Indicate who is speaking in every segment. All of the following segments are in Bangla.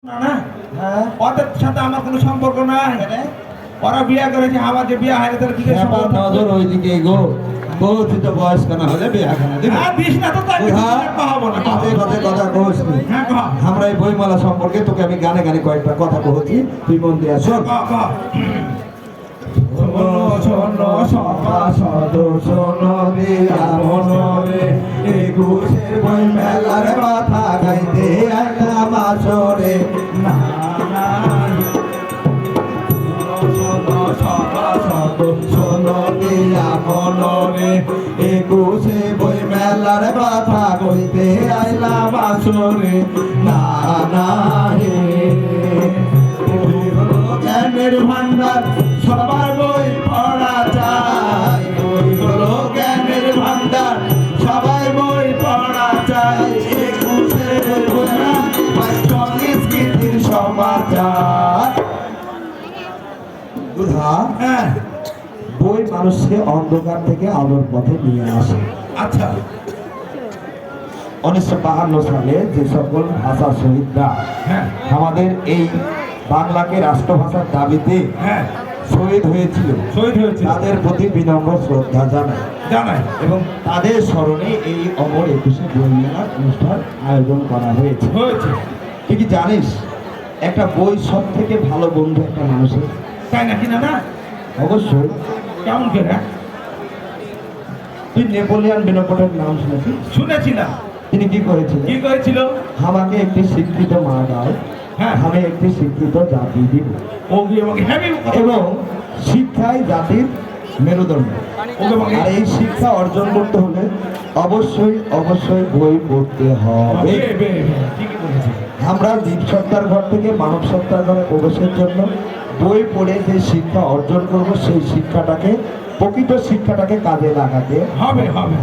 Speaker 1: না না, ওদের সাথে আমার কোনো সম্পর্ক নাই। ওরা বিয়ে করেছে, আমার যে বিয়ে হয় তার কি সম্পর্ক?
Speaker 2: নজর ওইদিকে গো বহুত বয়স কেন হলে বিয়ে খানা দিবে।
Speaker 1: হ্যাঁ দিস না তো, তাই কহাবো না।
Speaker 2: বাজে বাজে কথা কইস নি।
Speaker 1: হ্যাঁ কহ।
Speaker 2: আমরা এই বইমেলা সম্পর্কে তোকে আমি গানে গানে কয়েকটা কথা কইছি, তুই মন দিয়ে শোন।
Speaker 1: কহ কহ।
Speaker 2: শোনো শোনো সভাসদ শোনো দিয়া মনরে, একুশের বইমেলার কথা গাইতে আইলাম আসরে। না না শোনো সভাসদ শোনো দিয়া মনরে, একুশে বইমেলার কথা কইতে আইলাম আসরে। না না হে জ্ঞানের ভান্ডার সবার বই পড়া চাই, বই হলো জ্ঞানের ভান্ডার সবাই বই পড়া চাই। একুশের সংস্কৃতির সমাচার।
Speaker 1: হ্যাঁ
Speaker 2: বই মানুষকে অন্ধকার থেকে আলোর পথে নিয়ে আসে।
Speaker 1: আচ্ছা
Speaker 2: 1952 সালে যে সকল ভাষা শহীদরা
Speaker 1: হ্যাঁ
Speaker 2: আমাদের এই বাংলাকে রাষ্ট্রভাষার দাবিতে
Speaker 1: হ্যাঁ
Speaker 2: শহীদ হয়েছিল,
Speaker 1: শহীদ হয়েছে,
Speaker 2: তাদের প্রতি বিনম্র শ্রদ্ধা জানাই
Speaker 1: জানাই।
Speaker 2: এবং তাদের স্মরণে এই অমর একুশে বইমেলার অনুষ্ঠান আয়োজন করা হয়েছে।
Speaker 1: হয়েছে
Speaker 2: তুই কি জানিস একটা বই সব থেকে ভালো বন্ধু একটা মানুষের?
Speaker 1: তাই নাকি? না না,
Speaker 2: অবশ্যই।
Speaker 1: কেমন করে?
Speaker 2: তুই নেপোলিয়ান বোনাপার্টের নাম শুনেছিস?
Speaker 1: শুনেছিলাম।
Speaker 2: তিনি কি করেছিলেন?
Speaker 1: কি করেছিল?
Speaker 2: আমাকে একটি শিক্ষিত মা দাও,
Speaker 1: হ্যাঁ
Speaker 2: আমি একটি শিক্ষিত জাতি দিব,
Speaker 1: ও গিয়ে আমাকে হ্যাপি
Speaker 2: এবং শিক্ষাই জাতির মেরুদণ্ড। আর এই শিক্ষা অর্জন করতে হলে অবশ্যই অবশ্যই বই পড়তে হবে।
Speaker 1: ঠিকই বলেছে।
Speaker 2: আমরা জীব সত্তার ঘর থেকে মানব সত্তার ঘরে প্রবেশের জন্য বই পড়ে যে শিক্ষা অর্জন করব, সেই শিক্ষাটাকে প্রকৃত শিক্ষাটাকে কাজে লাগাতে
Speaker 1: হবে হবে।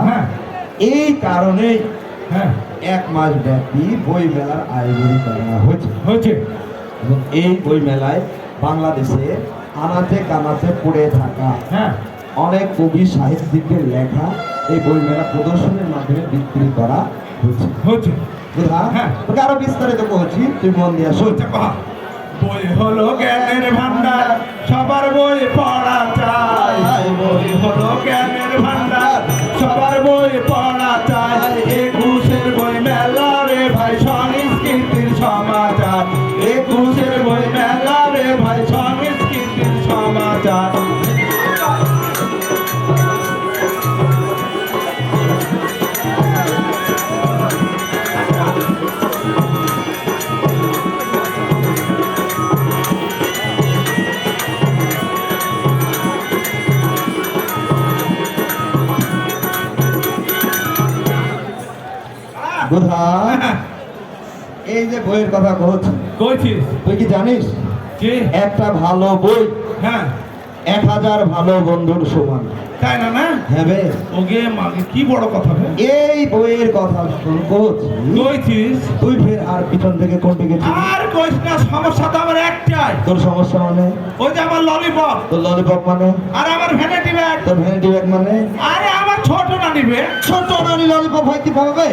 Speaker 2: হ্যাঁ, এই কারণেই
Speaker 1: হ্যাঁ
Speaker 2: 1 মাস ব্যাপী বই মেলার আয়োজন করা হয়েছে।
Speaker 1: হয়েছে।
Speaker 2: এবং এই বই মেলায় বাংলাদেশে আনাচে কানাচে পড়ে থাকা
Speaker 1: হ্যাঁ
Speaker 2: অনেক কবি সাহিত্যিকদের লেখা এই বই মেলা প্রদর্শনের মাধ্যমে বিক্রি করা হয়েছে।
Speaker 1: হয়েছে।
Speaker 2: হ্যাঁ, তোকে আরো বিস্তারিত বলছি, তুই মন দিয়ে শোন।
Speaker 1: বই হলো জ্ঞানের ভান্ডার সবার বই পড়া চাই, বই হলো জ্ঞানের ভান্ডার সবার বই পড়া চাই। একুশের বই মেলা রে ভাই সংস্কৃতির সমাচার, একুশের বই মেলা রে ভাই সংস্কৃতির সমাচার।
Speaker 2: এই যে বইয়ের কথা
Speaker 1: কইছিস,
Speaker 2: তুই কি জানিস
Speaker 1: কি?
Speaker 2: একটা ভালো বই
Speaker 1: হ্যাঁ
Speaker 2: 1000 ভালো বন্ধুর সমান।
Speaker 1: তাই না? না
Speaker 2: হ্যাঁ বে,
Speaker 1: ওকে কি বড় কথা রে?
Speaker 2: এই বইয়ের কথা শুন
Speaker 1: কইছিস
Speaker 2: তুই ফের আর পিছন থেকে কোন দিকে
Speaker 1: আর কইস না, সমস্যা তো আমার একটাই।
Speaker 2: তোর সমস্যা মানে?
Speaker 1: ওই যে আমার ললিপপ,
Speaker 2: তোর ললিপপ মানে?
Speaker 1: আর আমার ভ্যানিটি ব্যাগ,
Speaker 2: তোর ভ্যানিটি ব্যাগ মানে?
Speaker 1: আরে আমার ছোট নানি বে।
Speaker 2: ছোট নানি ললিপপ হয় কি পাবে?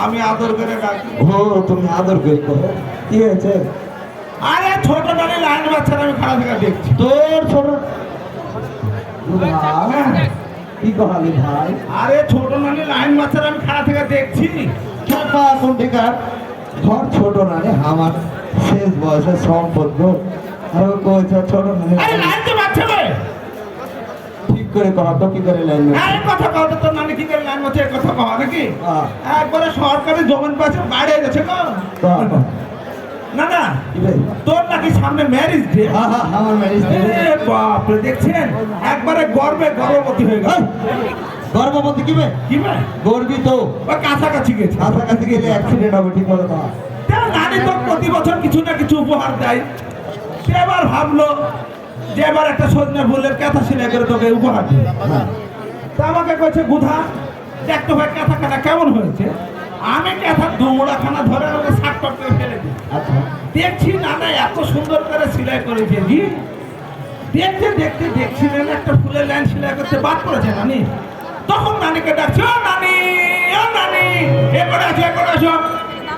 Speaker 1: আমি আদর করে ডাকি।
Speaker 2: ও তুমি আদর করে করো, কি হয়েছে?
Speaker 1: আরে ছোট নানি লাইন বাচ্চারা আমি খারাপ থেকে দেখছি।
Speaker 2: তোর ছোট কি কহালি ভাই?
Speaker 1: আরে ছোট নানি লাইন বাচ্চারা আমি খারাপ থেকে দেখছি।
Speaker 2: কোন টিকার ঘর ছোট নানি আমার শেষ বয়সে সম্পর্ক, আর কইছে ছোট নানি।
Speaker 1: আরে লাইন তো বাচ্চা বে,
Speaker 2: ঠিক করে কহ তো, কি করে লাইন?
Speaker 1: আরে কথা কও তো, তোর নানি কি করে লাইন বাচ্চা কথা কও নাকি? একবারে সরকারি জমিন পাশে বাইরে গেছে গো। না না, তোর নাকি সামনে ম্যারেজ ডে?
Speaker 2: আমার ম্যারেজ ডে।
Speaker 1: বাপরে, দেখছেন একবারে গর্ভবতী হয়ে গেল।
Speaker 2: গর্ভবতী কি বে?
Speaker 1: কি বে?
Speaker 2: গর্বিত।
Speaker 1: ওই কাছাকাছি গেছে।
Speaker 2: কাছাকাছি গেলে অ্যাক্সিডেন্ট হবে, ঠিক করে কহ।
Speaker 1: নানি তো প্রতি বছর কিছু না কিছু উপহার দেয়, সে এবার ভাবলো যে এবার একটা সজনে ফুলের কাঁথা সেলাই করে তোকে উপহার দিই। তা আমাকে কইছে গুধা দেখতো ভাই কাঁথাখানা কেমন হয়েছে। আমি কাঁথা দুমড়াখানা ধরে আমাকে শাক টক করে ফেলে দিই। দেখছি না না এত সুন্দর করে সেলাই করেছে জি। দেখতে দেখতে দেখছিলেন একটা ফুলের লাইন সেলাই করতে বাদ পড়েছে নানি। তখন নানিকে ডাকছে, ও নানি, ও নানি, এ করে আসো, এ করে আসো।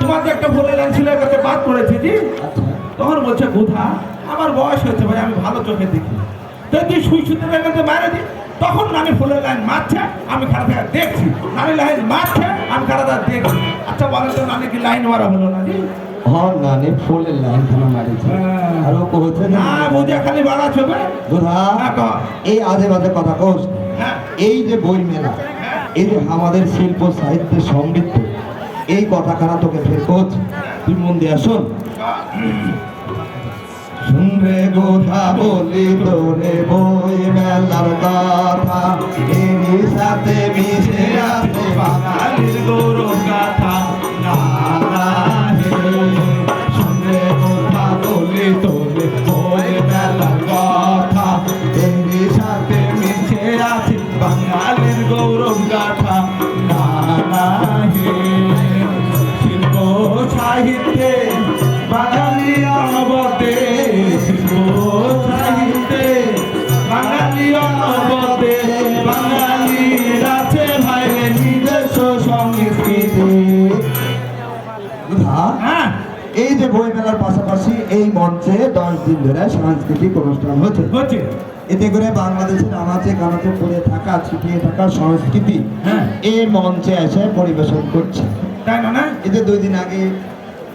Speaker 1: তোমার যে একটা ভুলে লাইন ছিল এটাতে বাদ পড়েছে জি।
Speaker 2: আচ্ছা
Speaker 1: তখন বলছে গুধা আমার বয়স হয়েছে ভাই, আমি ভালো চোখে দেখি, তো তুই সুই সুতে বেগাতে মারে দি। তখন নানি ফুলের লাইন মারছে, আমি খারাপ থেকে দেখছি, নানি লাইন মারছে, আমি খারাপ দেখছি। আচ্ছা বলেন তো নানি কি লাইন মারা হলো না জি?
Speaker 2: হ্যাঁ নানি ফুলের লাইন খানা মারিছে
Speaker 1: হ্যাঁ।
Speaker 2: আর ও কইছে
Speaker 1: না বুঝে খালি বাড়া ছবে।
Speaker 2: বুধা
Speaker 1: হ্যাঁ, কহ।
Speaker 2: এই আজে বাজে কথা কোস।
Speaker 1: হ্যাঁ
Speaker 2: এই যে বই মেলা, এই যে আমাদের শিল্প সাহিত্যের সমৃদ্ধ, এই কথাখানা তোকে ফের কোচ, তুই মন দিয়ে শোন। শুনরে গোধা বলি তোরে বই মেলার কথা, এরই সাথে মিশে আছে
Speaker 1: বাঙালির গৌরব গাথা।
Speaker 2: না না হে। শুনরে গোধা বলি তোরে বই মেলার কথা, এরই সাথে মিশে আছে
Speaker 1: বাঙালির গৌরব গাথা।
Speaker 2: না না হে।
Speaker 1: শিল্প সাহিত্যে বাঙালি অনবদ্যে, শিল্প সাহিত্যে বাঙালি অনবদ্যে, বাঙালির আছে ভাইরে নিজস্ব সংস্কৃতি।
Speaker 2: হ্যাঁ, এই যে বই মেলার পাশাপাশি এই মঞ্চে 10 দিন ধরে সাংস্কৃতিক অনুষ্ঠান হচ্ছে।
Speaker 1: হচ্ছে
Speaker 2: এতে করে বাংলাদেশের আনাচে কানাচে পড়ে থাকা ছিটিয়ে থাকা সংস্কৃতি
Speaker 1: হ্যাঁ।
Speaker 2: এই মঞ্চে এসে পরিবেশন করছে।
Speaker 1: তাই না? না
Speaker 2: এই যে 2 দিন আগে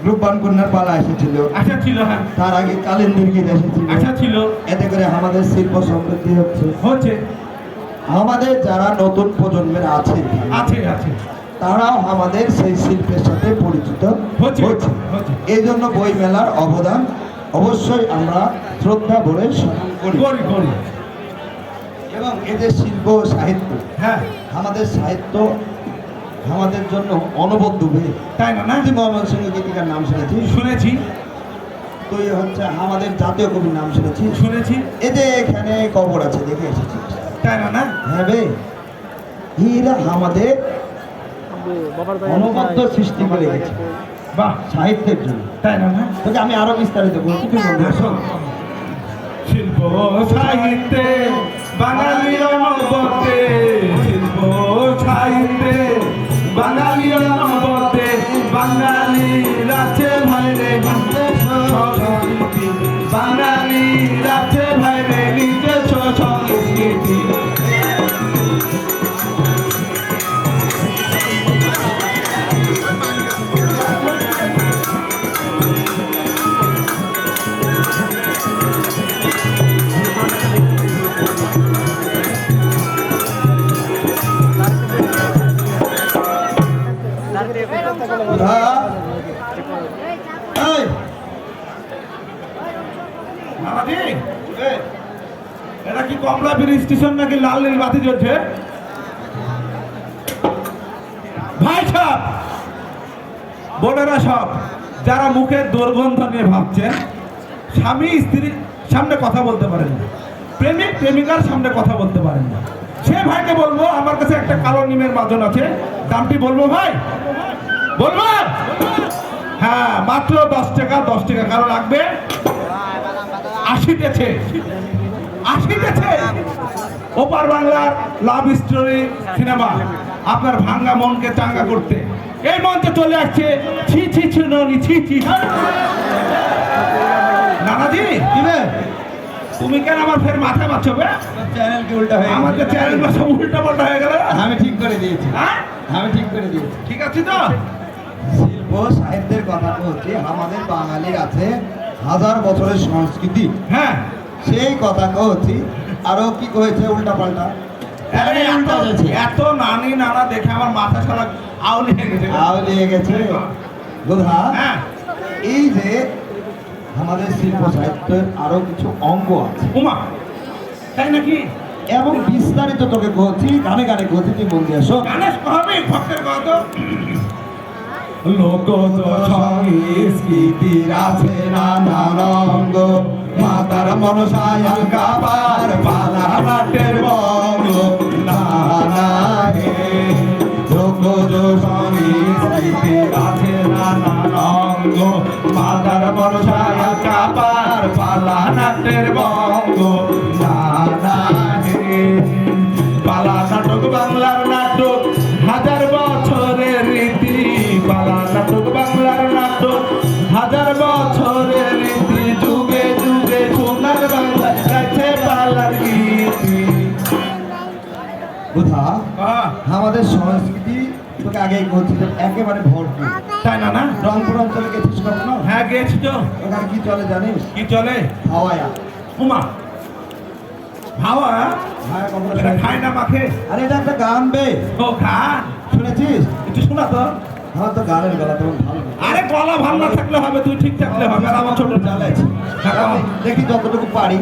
Speaker 2: রূপবান কন্যার পালা এসেছিল,
Speaker 1: আশা ছিল। হ্যাঁ
Speaker 2: তার আগে কালেন্দির গীত এসেছিল।
Speaker 1: আশা ছিল।
Speaker 2: এতে করে আমাদের শিল্প সমৃদ্ধি হচ্ছে।
Speaker 1: হচ্ছে
Speaker 2: আমাদের যারা নতুন প্রজন্মের আছে
Speaker 1: আছে আছে
Speaker 2: তারাও আমাদের সেই শিল্পের সাথে পরিচিত
Speaker 1: হচ্ছে
Speaker 2: হচ্ছে।
Speaker 1: হচ্ছে
Speaker 2: এই জন্য বই মেলার অবদান অবশ্যই আমরা শ্রদ্ধা ভরে স্মরণ করি।
Speaker 1: করি করি।
Speaker 2: এবং এদের শিল্প ও সাহিত্য,
Speaker 1: হ্যাঁ
Speaker 2: আমাদের সাহিত্য আমাদের জন্য অনবদ্য হয়ে।
Speaker 1: তাই না? না
Speaker 2: তুই মোহাম্মদ সিংহ গীতিকার নাম শুনেছিস?
Speaker 1: শুনেছি
Speaker 2: তুই হচ্ছে আমাদের জাতীয় কবির নাম শুনেছিস?
Speaker 1: শুনেছি।
Speaker 2: এদের এখানে কবর আছে, দেখে এসেছিস?
Speaker 1: তাই না? না
Speaker 2: হ্যাঁ বে, এরা আমাদের অনবদ্য সৃষ্টি করে গেছে
Speaker 1: বাহ
Speaker 2: সাহিত্যের জন্য।
Speaker 1: তাই না? না
Speaker 2: তোকে আমি আরো বিস্তারিত বলছি, তুই বলবি। শোন।
Speaker 1: শিল্প সাহিত্যে বাঙালি অনবদ্যে, শিল্প সাহিত্যে বাঙালি অনবদ্যে, বাঙালির আছে ভাইরে সংস্কৃতি, বাঙালির আছে ভাইরে নিজস্ব সংস্কৃতি।
Speaker 2: বুধা, এই,
Speaker 1: মামাজি, এটা কি কমলা ব্রিজ স্টেশন নাকি লাল নীল বাতি জ্বলছে? ভাই সব বোনেরা সব যারা মুখের দুর্গন্ধ নিয়ে ভাবছেন, স্বামী স্ত্রীর সামনে কথা বলতে পারেন না, প্রেমিক প্রেমিকার সামনে কথা বলতে পারেন না, সে ভাইকে বলবো আমার কাছে একটা কালো নিমের মাজন আছে, দামটি বলবো ভাই? বলবো? হ্যাঁ, মাত্র 10 টাকা। 10 টাকা কারো লাগবে? আসিতেছে ওপার বাংলার লাভ স্টোরি সিনেমা আপনার ভাঙ্গা মনকে চাঙ্গা করতে এই মঞ্চে চলে আসছে। ছি ছি ছি ননি ছি ছি। নানাজি তুমি কেন আমার ফের মাথা মারছবে?
Speaker 2: চ্যানেল কি উল্টা হয়ে গেছে?
Speaker 1: আমাদের চ্যানেল সব উল্টা পাল্টা হয়ে গেল।
Speaker 2: আমি ঠিক করে দিয়েছি,
Speaker 1: হ্যাঁ
Speaker 2: আমি ঠিক করে দিয়েছি।
Speaker 1: ঠিক আছে তো?
Speaker 2: শিল্প সাহিত্যের কথা হচ্ছে আমাদের বাঙালির আছে 1000 বছরের সংস্কৃতি,
Speaker 1: হ্যাঁ
Speaker 2: সেই কথা কহছি। আরো কি কয়েছে উল্টা পাল্টা?
Speaker 1: এত নানি নানা দেখে আমার মাথা সারা আউলিয়ে গেছে।
Speaker 2: আউলিয়ে গেছে বুধা।
Speaker 1: হ্যাঁ
Speaker 2: এই যে আমাদের শিল্প সাহিত্যের আরো কিছু অঙ্গ আছে,
Speaker 1: উমা তাই নাকি?
Speaker 2: এবং বিস্তারিত তোকে কহছি, গানে গানে কহছি, তুই মন দিয়ে শোন।
Speaker 1: গানেশ কবে ভক্তের কত লোকজ সংস্কৃতির আছে নানান অঙ্গ, মাতার মনসায় আলকাবার পালা নাটের বঙ্গ। নানা হে লোকজ সংস্কৃতির আছে নানান অঙ্গ, মাতার মনসায় আলকাবার পালা নাটের বঙ্গ। নানা হে পালা নাটক বাংলার নাটক, 1000 বছরের রীতি, পালা নাটক বাংলার
Speaker 2: আগেই করছিলাম একেবারে ভরপুর।
Speaker 1: তাই না না?
Speaker 2: রংপুর অঞ্চলে গেছিস কখনো?
Speaker 1: হ্যাঁ গেছি তো।
Speaker 2: ওখানে কি চলে জানিস?
Speaker 1: কি চলে?
Speaker 2: হাওয়ায়া।
Speaker 1: উমা হাওয়া
Speaker 2: হ্যাঁ, কখনো
Speaker 1: এটা
Speaker 2: শুনেছিস?
Speaker 1: খায় না মাখে?
Speaker 2: আরে এটা একটা গান বে,
Speaker 1: ও খা,
Speaker 2: শুনেছিস?
Speaker 1: একটু শোনা তো।
Speaker 2: আমার তো গানের গলা তেমন ভালো না।
Speaker 1: আরে গলা ভালো না থাকলে হবে, তুই ঠিক থাকলে হবে। আর আমার ছোট
Speaker 2: চালাইছি।
Speaker 1: হ্যাঁ, কহ।
Speaker 2: দেখি যতটুকু পারি।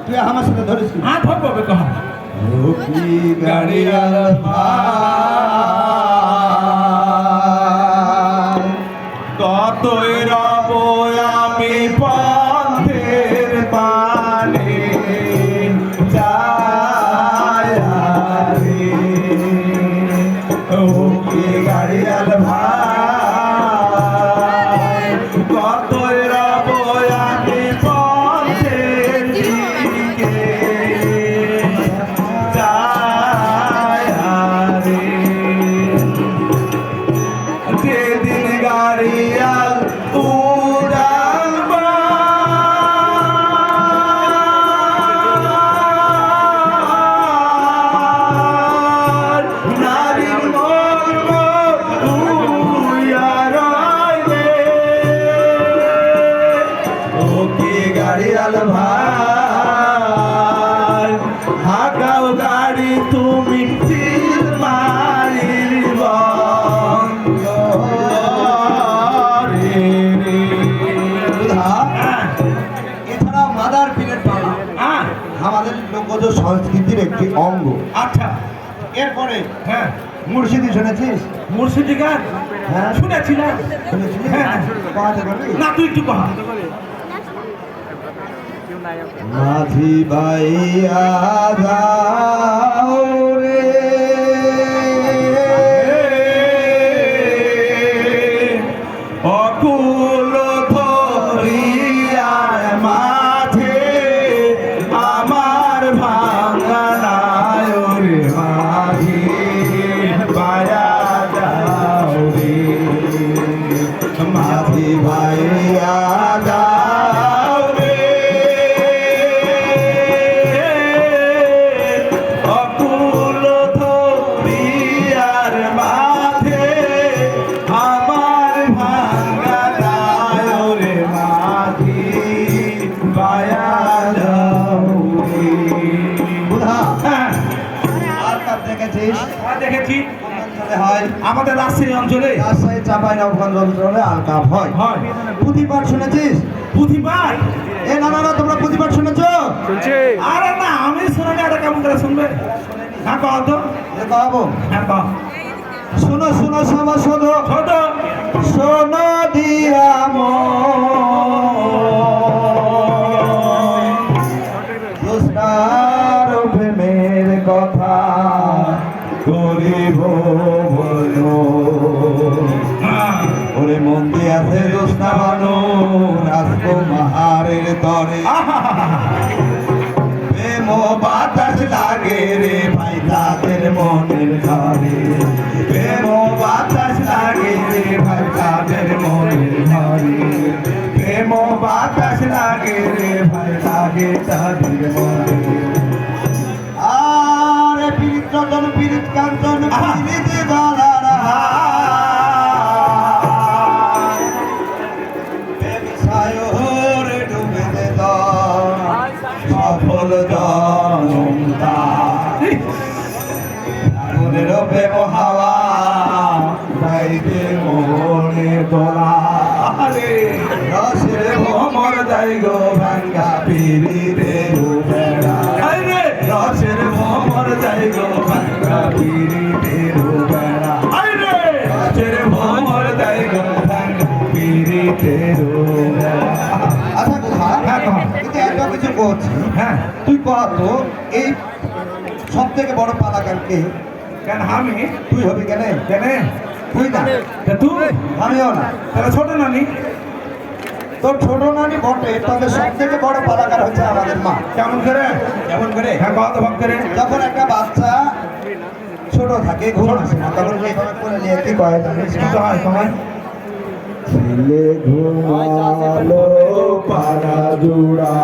Speaker 2: তুই আমার সাথে ধরিস কি?
Speaker 1: হাত ধরবো বে, কহ।
Speaker 2: রূপী গাড়িয়াল ভাই,
Speaker 1: কতই রব আমি পথের পানে যায় রে, ও কি গাড়িয়াল ভাই, কতই রব আমি পথের দিকে যায় রে, যেদিন গাড়িয়াল উড়ালবা নারীর মর্ম উইয়া রইলে, ও কি গাড়িয়াল ভাই, হাঁকাও গাড়ি তুমি চিল মারির বন্ধ রে রে। হ্যাঁ,
Speaker 2: এছাড়াও মাদার পিলের পালা
Speaker 1: হ্যাঁ,
Speaker 2: আমাদের লোকজ সংস্কৃতির একটি অঙ্গ।
Speaker 1: আচ্ছা,
Speaker 2: এরপরে
Speaker 1: হ্যাঁ,
Speaker 2: মুর্শিদি শুনেছিস?
Speaker 1: মুর্শিদি গান
Speaker 2: হ্যাঁ।
Speaker 1: শুনেছিলাম।
Speaker 2: শুনেছিস?
Speaker 1: হ্যাঁ।
Speaker 2: কওয়াতে পারবি?
Speaker 1: না তুই একটু কহা।
Speaker 2: মাঝি ভাইয়া যাও রে,
Speaker 1: অকুল ধরিয়ার মাঝে আমার ভাঙানায় রে মাঝি পায়া যাও রে, মাঝি ভাইয়া যাও রে, অকুল ধরিয়ার মাঝে আমার ভাঙানায় রে মাঝি পায়া যাও রে।
Speaker 2: বুধা
Speaker 1: হ্যাঁ,
Speaker 2: আর কাপ দেখেছিস?
Speaker 1: আর দেখেছি
Speaker 2: অঞ্চলে হয়,
Speaker 1: আমাদের রাজশাহী অঞ্চলে
Speaker 2: রাজশাহী চাপাই নবগঞ্জ অঞ্চলে আর কাপ হয়।
Speaker 1: হয়
Speaker 2: পুঁথিপাঠ শুনেছিস?
Speaker 1: পুঁথিপাঠ।
Speaker 2: এ না না না, তোমরা পুঁথিপাঠ শুনেছ?
Speaker 1: আরে না, আমি শুনে এটা কেমন করে শুনবে? হ্যাঁ কহ তো।
Speaker 2: বাবু
Speaker 1: হ্যাঁ কহ।
Speaker 2: শোনো শোনো সমাসদ,
Speaker 1: ছোট
Speaker 2: শোনো দিয়াম দুষ্টার প্রেমের কথা করিব বলো,
Speaker 1: হ্যাঁ,
Speaker 2: ওরে মন্দি আছে দুষ্টা বানো রাজকুমারের তরে, প্রেম বাতাস লাগে রে ভাই তাদের মনের ঘরে, প্রেম বাতাস লাগে রে ভাই তাদের মনের ঘরে, প্রেম বাতাস লাগে রে ভাই লাগে তাদের মনে। আর পীড়িত রতন পীড়িত কাঞ্চন পীড়িত গলার হার, ব্যবসায়র ডুবে দে সফল জনতা, আগুনের প্রেম হাওয়া গাইতে মনে তোলা,
Speaker 1: আরে
Speaker 2: রসের ভ্রমর যাই গো ভাঙ্গা পিড়িতে বেড়া,
Speaker 1: আরে
Speaker 2: রসের ভ্রমর যাই গো ভাঙ্গা পিড়িতে বেড়া,
Speaker 1: আরে
Speaker 2: রসের ভ্রমর যাই গো ভাঙ্গা পিড়িতে বেড়া। আচ্ছা কথা,
Speaker 1: হ্যাঁ কহ।
Speaker 2: কিন্তু একটা কিছু বলছি,
Speaker 1: হ্যাঁ,
Speaker 2: তুই কহ তো এই সব থেকে বড় পালাগার কে?
Speaker 1: কেন আমি?
Speaker 2: তুই হবি কেন?
Speaker 1: কেন?
Speaker 2: তুই না,
Speaker 1: তা তুই?
Speaker 2: আমিও না।
Speaker 1: তাহলে ছোট নানি?
Speaker 2: তোর ছোট নানি বটে, তবে সব থেকে বড় পালাগার হচ্ছে আমাদের মা।
Speaker 1: কেমন করে?
Speaker 2: কেমন করে?
Speaker 1: হ্যাঁ কত ভাব করে?
Speaker 2: যখন একটা বাচ্চা ছোট থাকে ঘুম আসে না, তখন এইভাবে করে নিয়ে কি কয় জানিস?
Speaker 1: কিন্তু হয় সময়
Speaker 2: ছেলে ঘুমালো পাড়া জোড়া